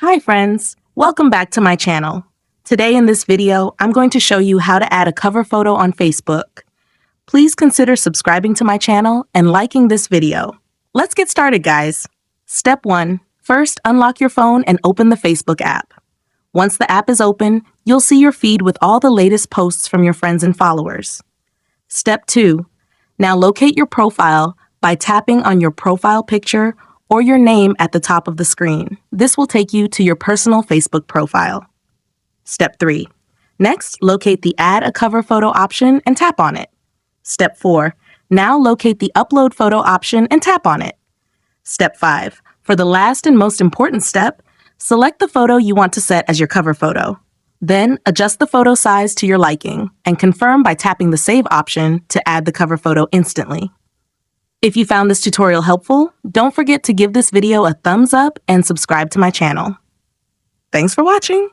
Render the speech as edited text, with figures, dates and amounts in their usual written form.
Hi friends, welcome back to my channel. Today in this video, I'm going to show you how to add a cover photo on Facebook. Please consider subscribing to my channel and liking this video. Let's get started, guys. Step 1. First, unlock your phone and open the Facebook app. Once the app is open, you'll see your feed with all the latest posts from your friends and followers. Step 2. Now locate your profile by tapping on your profile picture or your name at the top of the screen. This will take you to your personal Facebook profile. Step 3. Next, locate the Add a Cover Photo option and tap on it. Step 4. Now locate the Upload Photo option and tap on it. Step 5. For the last and most important step, select the photo you want to set as your cover photo. Then, adjust the photo size to your liking and confirm by tapping the Save option to add the cover photo instantly. If you found this tutorial helpful, don't forget to give this video a thumbs up and subscribe to my channel. Thanks for watching!